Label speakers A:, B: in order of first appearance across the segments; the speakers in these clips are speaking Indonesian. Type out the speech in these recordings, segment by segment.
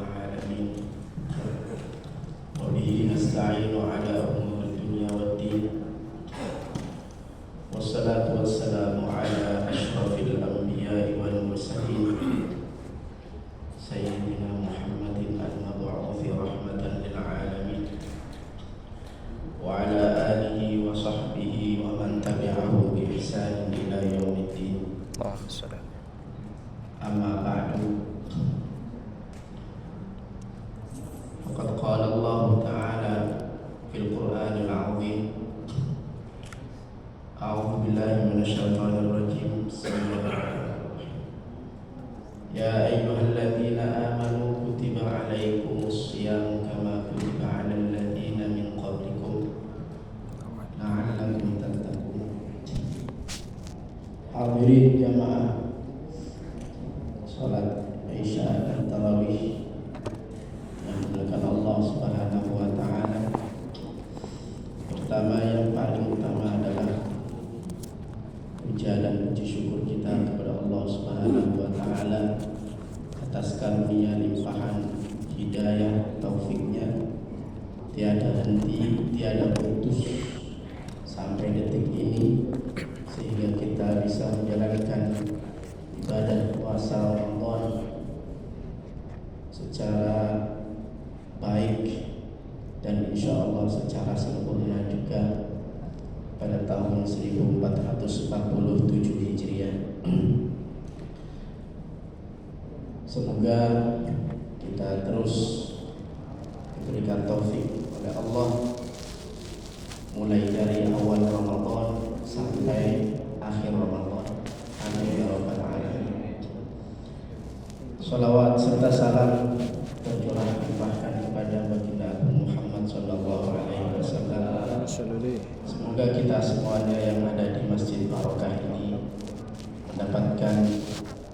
A: العالمين وبه نستعين على أمور الدنيا والدين والصلاة والسلام على أشرف الأنبياء والمرسلين سيدنا محمد المبعوث رحمة للعالمين وعلى آله وصحبه ومن تبعه بإحسان إلى يوم الدين.
B: اللهم صل على
A: أما بعد فقد قال الله تعالى في القرآن العظيم أعوذ بالله من الشيطان الرجيم بسم الله الرحمن الرحيم يا أيها الذين آمنوا كتب عليكم الصيام كما كتب على الذين من قبلكم لعلكم تتقون. Hadirin jamaah salat Isya dan Tarawih yang dimuliakan Allah Subhanahu wa taala. Pertama, yang paling utama adalah puja dan puji syukur kita kepada Allah Subhanahu wa taala atas karunia limpahan hidayah taufiknya tiada henti, tiada putus sampai detik ini, sehingga kita bisa menjalankan ibadah puasa Ramadan secara baik dan insya Allah secara sempurna juga pada tahun 1447 Hijriah. Semoga kita terus diberikan taufik oleh Allah mulai dari awal Ramadan sampai akhir Ramadan. Amin ya rabbal alamin. Salawat serta salam tercurah limpahkan kepada baginda Muhammad sallallahu alaihi wasallam. Semoga kita semuanya yang ada di Masjid Barokah ini mendapatkan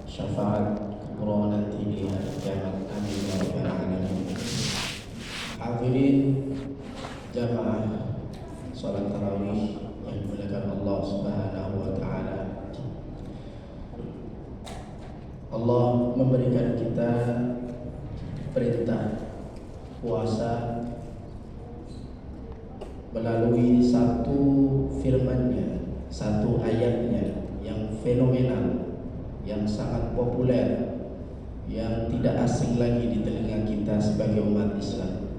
A: syafaat kubra nanti di hari kiamat. Amin ya rabbal alamin. Hadirin jamaah salat tarawih yang dimuliakan Allah Subhanahu wa taala. Allah memberikan kita perintah puasa melalui satu firman-Nya, satu ayatnya yang fenomenal, yang sangat populer, yang tidak asing lagi di telinga kita sebagai umat Islam,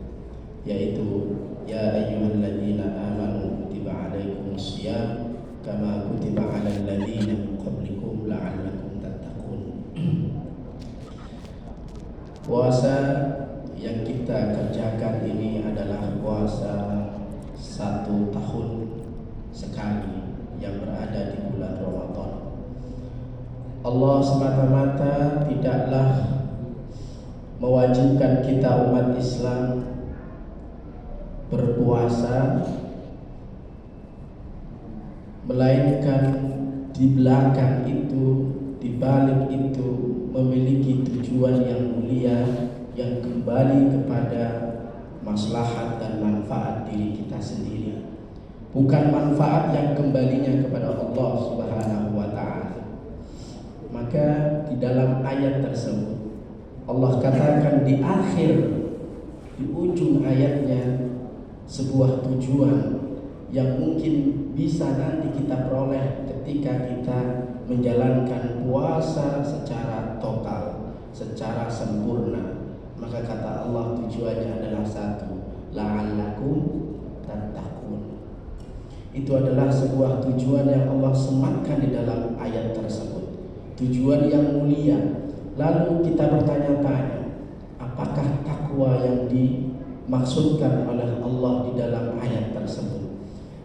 A: yaitu ya ayyuhalladzina amanu kutiba alaikumusiyam kama kutiba alal ladzina min qablikum la'allakum tattaqun. Puasa yang kita kerjakan ini adalah puasa 1 tahun sekali yang berada di bulan Ramadan. Allah semata-mata tidaklah mewajibkan kita umat Islam berpuasa, melainkan di belakang itu, di balik itu memiliki tujuan yang mulia yang kembali kepada maslahat dan manfaat diri kita sendiri, bukan manfaat yang kembalinya kepada Allah Subhanahu wa taala. Maka di dalam ayat tersebut Allah katakan di akhir, di ujung ayatnya, sebuah tujuan yang mungkin bisa nanti kita peroleh ketika kita menjalankan puasa secara total, secara sempurna. Maka kata Allah tujuannya adalah satu, la'allakum tattaqun. Itu adalah sebuah tujuan yang Allah sematkan di dalam ayat tersebut, tujuan yang mulia. Lalu kita bertanya-tanya, apakah takwa yang dimaksudkan oleh Allah di dalam ayat tersebut?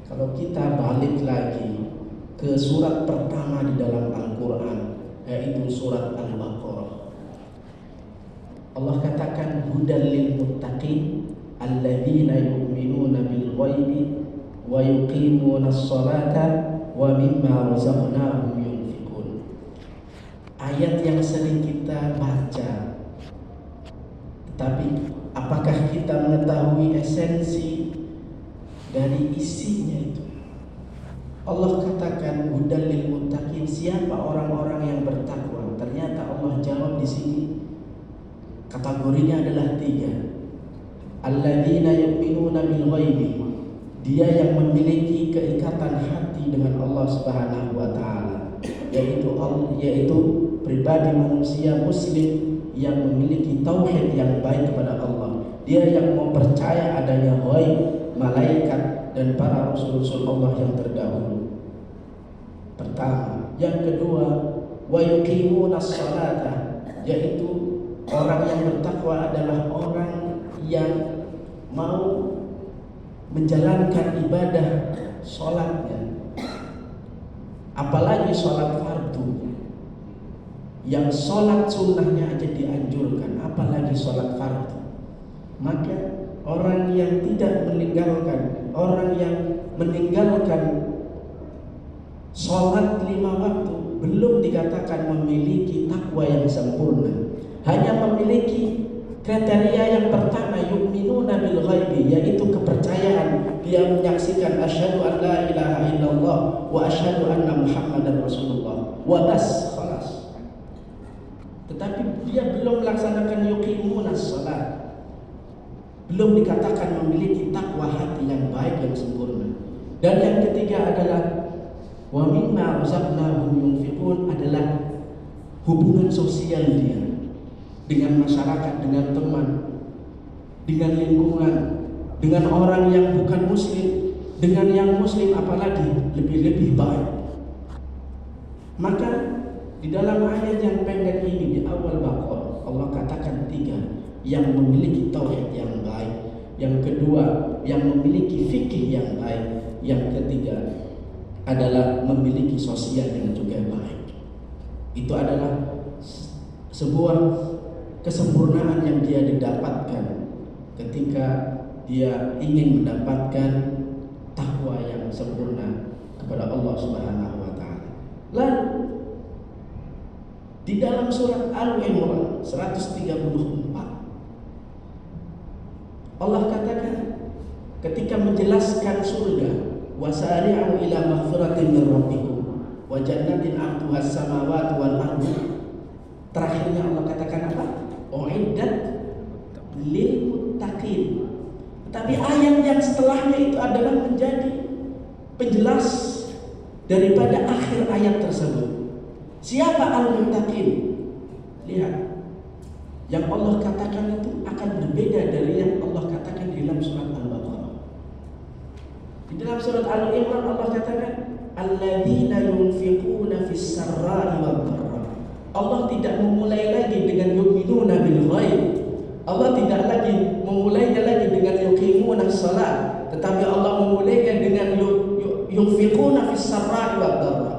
A: Kalau kita balik lagi ke surat pertama di dalam Al-Quran, yaitu surat Al-Baqarah, Allah katakan hudal lil muttaqin alladzina yu'minuna bil ghaibi wa yuqimuna as-salata wa mimma razaqnahum yunfiqun. Ayat yang sering kita baca, tetapi apakah kita mengetahui esensi dari isinya itu? Allah katakan hudal lil muttaqin, siapa orang-orang yang bertakwa? Ternyata Allah jawab di sini Kategorinya adalah 3. Alladzina yu'minuna bil ghaibi. Dia yang memiliki keikatan hati dengan Allah Subhanahu wa taala, yaitu pribadi manusia muslim yang memiliki tauhid yang baik kepada Allah. Dia yang mempercaya adanya ghaib, malaikat dan para rasul-rasul Allah yang terdahulu. Pertama. Yang kedua, wa yuqimunas salata, yaitu orang yang bertakwa adalah orang yang mau menjalankan ibadah sholatnya, apalagi sholat fardu. Yang sholat sunnahnya aja dianjurkan, apalagi sholat fardu. Maka orang yang orang yang meninggalkan sholat 5 waktu belum dikatakan memiliki takwa yang sempurna. Hanya memiliki kriteria yang pertama, yu'minuna bil ghaibi, yaitu kepercayaan. Dia menyaksikan asyhadu an la ilaha illallah wa asyhadu anna muhammadar rasulullah wa bas, khalas. Tetapi dia belum melaksanakan yuqimunas shalah, belum dikatakan memiliki takwa hati yang baik yang sempurna. Dan yang ketiga adalah wa mimma razaqnahum yunfiqun, adalah hubungan sosial dia dengan masyarakat, dengan teman, dengan lingkungan, dengan orang yang bukan muslim, dengan yang muslim apalagi lebih baik. Maka di dalam ayat yang pendek ini di awal Baqarah, Allah katakan 3, yang memiliki tauhid yang baik, yang kedua yang memiliki fikih yang baik, yang ketiga adalah memiliki sosial yang juga baik. Itu adalah sebuah kesempurnaan yang dia didapatkan ketika dia ingin mendapatkan takwa yang sempurna kepada Allah Subhanahu wa taala. Lalu di dalam surat Al-Imran 134 Allah katakan ketika menjelaskan surga, wasari'u ila maghfiratin min rabbikum wa jannatin 'arduha as-samawati wal ardu. Terakhirnya Allah katakan apa? Uiddat lil muttaqin. Tapi ayat yang setelahnya itu adalah menjadi penjelas daripada akhir ayat tersebut. Siapa al-muttaqin? Lihat, yang Allah katakan itu akan berbeda dari yang Allah katakan di dalam surat Al-Baqarah. Di dalam surat Al-Imran Allah katakan alladzina yunfiquna fis sarra'i wad dharra. Allah tidak memulai lagi dengan yu'minuna bil ghaib. Allah tidak lagi memulainya lagi dengan yuqimunas shalah, tetapi Allah memulainya dengan yunfiquna fis sarra'i wad dharra.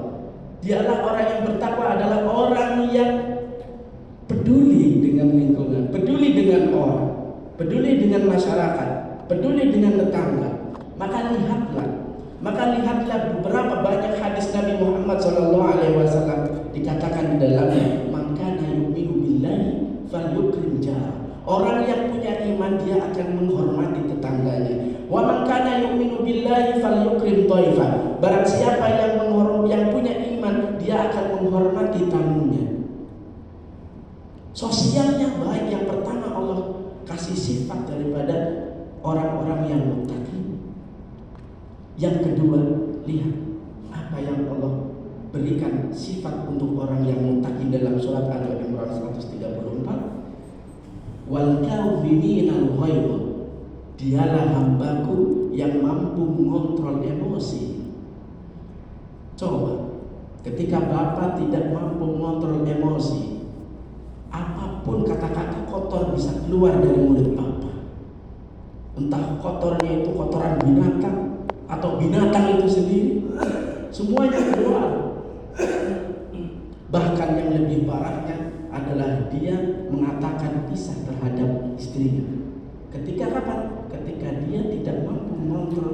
A: Dialah orang yang bertakwa adalah orang yang peduli dengan lingkungan, peduli dengan orang, peduli dengan masyarakat, peduli dengan tetangga. Maka lihatlah beberapa banyak hadis Nabi Muhammad SAW dikatakan di dalamnya, man kana yu'minu billahi falyukrim jarah. Orang yang punya iman dia akan menghormati tetangganya. Wa man kana yu'minu billahi falyukrim dhaifah. Barang siapa yang punya iman, dia akan menghormati tamunya. Sosialnya baik. Yang pertama Allah kasih sifat daripada orang-orang yang muttaqin. Yang kedua, lihat apa yang Allah berikan sifat untuk orang yang muttaqin dalam surat Al-Imran 134. Wal kadhiminal ghaidh, dialah hambaku yang mampu mengontrol emosi. Coba, ketika Bapak tidak mampu mengontrol emosi, apapun kata-kata kotor bisa keluar dari mulut Bapak. Entah kotornya itu kotoran binatang atau binatang itu sendiri, semuanya keluar. Bahkan yang lebih parahnya adalah dia mengatakan pisah terhadap istrinya. Ketika kapan? Ketika dia tidak mampu mengontrol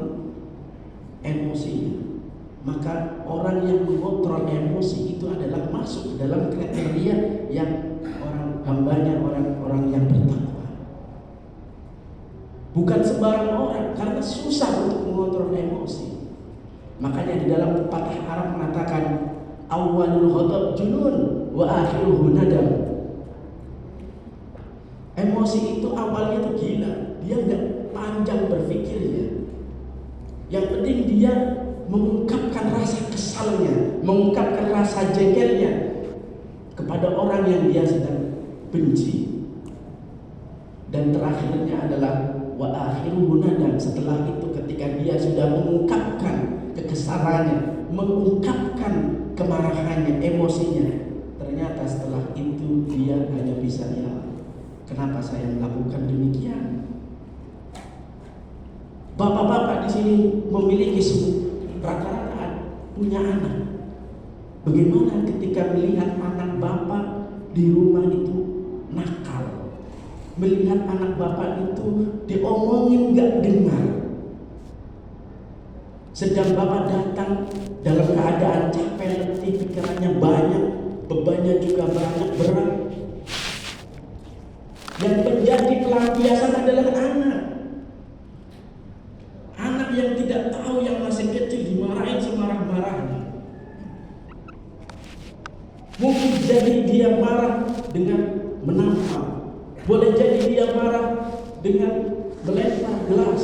A: emosinya. Maka orang yang mengontrol emosi itu adalah masuk dalam kriteria yang orang hambanya, orang-orang yang bertakwa. Bukan sembarang orang, karena susah untuk mengontrol emosi. Makanya di dalam pepatah Arab mengatakan awalul ghadab junun wa akhiruhu nadam. Emosi itu awalnya tuh gila, dia nggak panjang berpikirnya. Yang penting dia mengungkapkan rasa kesalnya, mengungkapkan rasa jengkelnya kepada orang yang dia sedang benci. Dan terakhirnya adalah wa akhiruhu nadam. Setelah itu ketika dia sudah mengungkapkan kekesalannya, mengungkapkan kemarahannya, emosinya, ternyata setelah itu dia hanya bisa, ya, kenapa saya melakukan demikian? Bapak-bapak di sini memiliki rata-rata punya anak. Bagaimana ketika melihat anak bapak di rumah itu nakal, melihat anak bapak itu diomongin gak dengar, sedang bapak datang dalam keadaan capek, letih, pikirannya banyak, bebannya juga banyak, berat. Yang menjadi pelampiasan adalah anak. Anak yang tidak tahu, yang masih kecil, dimarahin semarah-marahnya. Mungkin jadi dia marah dengan menampar, boleh jadi dia marah dengan melempar gelas,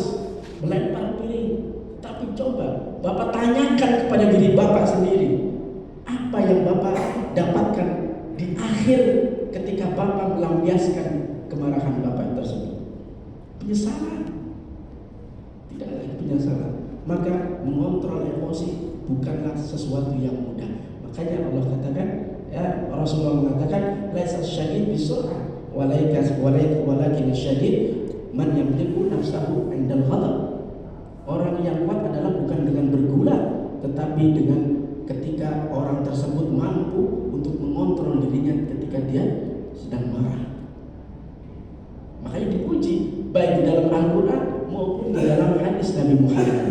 A: melempar piring. Tapi coba Bapak tanyakan kepada diri Bapak sendiri, apa yang Bapak dapatkan di akhir ketika Bapak melampiaskan kemarahan Bapak tersebut? Penyesalan. Tidak lagi penyesalan. Maka mengontrol emosi bukanlah sesuatu yang mudah. Makanya Allah katakan, ya, Rasulullah mengatakan, laisa syadid bisur'ah walakin syadid man yamliku nafsahu 'indal ghadab. Orang yang kuat adalah bukan dengan bergula, tetapi dengan ketika orang tersebut mampu untuk mengontrol dirinya ketika dia sedang marah. Makanya dipuji baik di dalam Al-Quran maupun di dalam hadis Nabi Muhammad.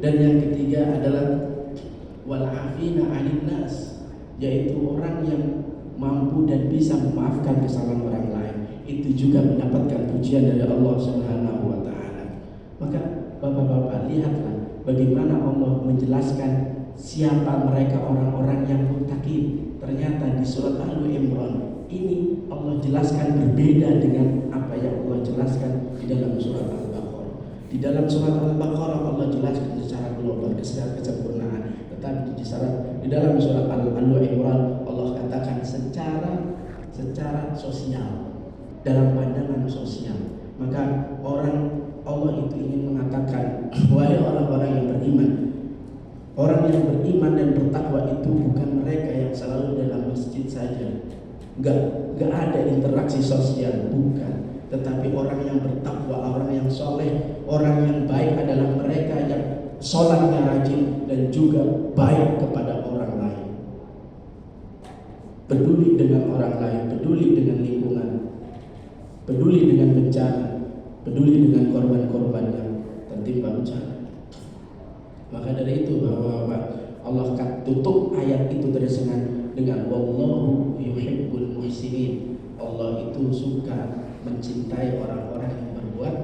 A: Dan yang ketiga adalah wal afina 'anil nas, yaitu orang yang mampu dan bisa memaafkan kesalahan orang lain. Itu juga mendapatkan pujian dari Allah Subhanahu wa taala. Maka Bapak-bapak, lihatlah bagaimana Allah menjelaskan siapa mereka orang-orang yang muttaqin. Ternyata di surat Al-Imran ini Allah jelaskan berbeda dengan apa yang Allah jelaskan di dalam surat Al-Baqarah. Di dalam surat Al-Baqarah Allah jelaskan secara global kesempurnaan, tetapi di dalam surat Al-Imran Allah katakan secara sosial, dalam pandangan sosial. Maka Allah itu ingin mengatakan, wahai orang-orang yang beriman, orang yang beriman dan bertakwa itu bukan mereka yang selalu dalam masjid saja, gak ada interaksi sosial, bukan. Tetapi orang yang bertakwa, orang yang soleh, orang yang baik adalah mereka yang sholatnya rajin dan juga baik kepada orang lain, peduli dengan orang lain, peduli dengan lingkungan, peduli dengan bencana, peduli dengan korban-korban yang tertimpa bencana. Maka dari itu bahwa Allah akan tutup ayat itu dengan wallahu yuhibbul muhsinin. Allah itu suka mencintai orang-orang yang berbuat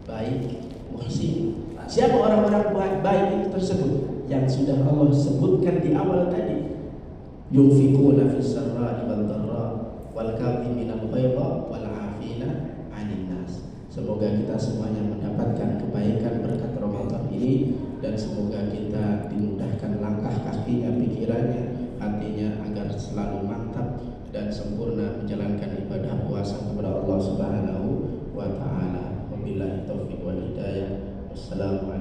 A: baik, muhsin. Siapa orang-orang baik itu tersebut? Yang sudah Allah sebutkan di awal tadi. Yunfiquna fis sarra'i wad dharra wal kadhiminal ghaidha wal 'afina 'anil nas. Semoga kita semuanya mendapatkan kebaikan berkat Ramadan ini, dan semoga kita dimudahkan langkah kakinya, pikirannya, hatinya agar selalu mantap dan sempurna menjalankan ibadah puasa kepada Allah Subhanahu wa taala. Wabillahi taufiq wal hidayah. Wassalamualaikum